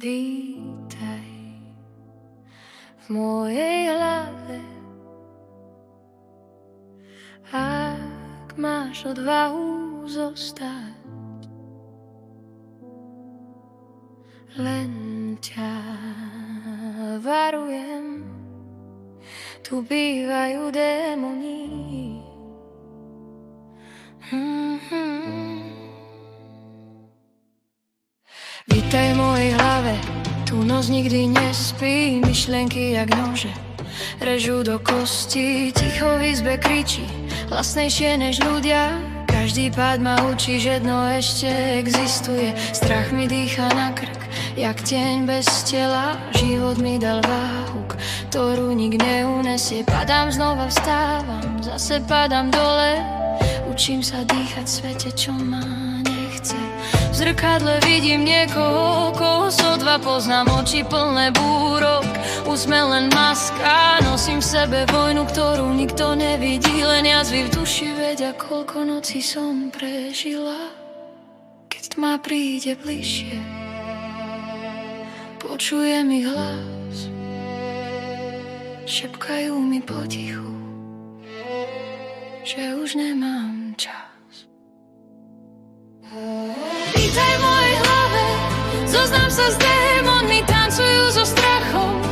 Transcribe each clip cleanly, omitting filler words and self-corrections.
Vítaj v mojej hlave. Ak máš odvahu zostať, len ťa varujem, tu bývajú démoni. Vítaj v mojej hlave, tu noc nikdy nespí, myšlienky jak nože režú do kosti, ticho v izbe kričí, hlasnejšie než ľudia. Každý pád ma učí, že dno ešte existuje. Strach mi dýcha na krk, jak tieň bez tela. Život mi dal váhu, ktorú nik neunesie. Padám, znova vstávam, zase padám dole. Učím sa dýchať v svete, čo ma nechce. V zrkadle vidím niekoho, koho sotva poznám. Oči plné búrok, úsmev len maska. Nosím v sebe vojnu, ktorú nikto nevidí. Len jazvy v duši vedia, koľko nocí som prežila. Keď tma príde bližšie, počujem ich hlas, šepkajú mi potichu, že už nemám čas. Vítaj v mojej hlave, zoznám sa s démonmi, tancujú so strachom.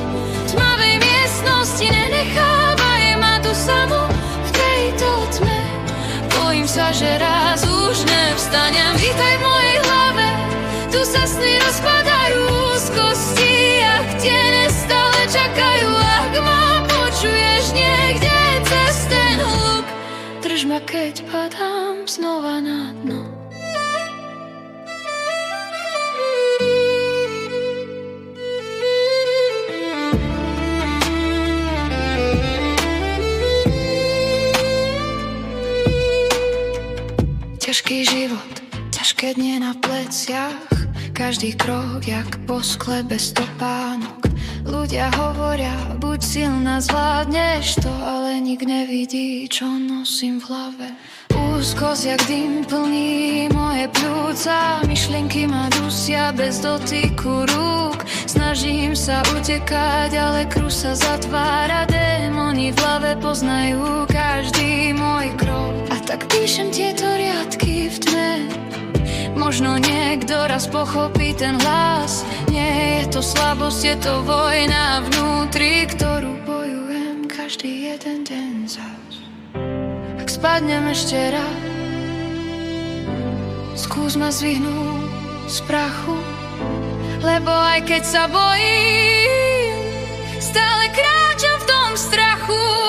V tmavej miestnosti nenechávaj ma tu samú v tejto tme. Bojím sa, že raz už nevstanem. Vítaj v mojej hlave, tu sa sny rozpadajú z kosti, ak tiene stále čakajú. Ak ma počuješ niekde cez ten hluk, drž ma, keď padám znova na dno. Ťažký život, ťažké dnie na pleciach, každý krok jak po skle bez topánok. Ľudia hovoria, buď silná, zvládneš to, ale nik nevidí, čo nosím v hlave. Úzkosť jak dym plní moje pľúca, myšlienky ma dusia bez dotyku rúk. Snažím sa utekať, ale kruh sa zatvára. Démoni v hlave poznajú každý môj krok. A tak píšem tieto riadky v tme, možno niekto raz pochopí ten hlas. Nie je to slabosť, je to vojna vnútri, ktorú bojujem každý jeden deň zas. Ak spadnem ešte raz, skús ma zvihnúť z prachu, lebo aj keď sa bojím, stále kráčam v tom strachu.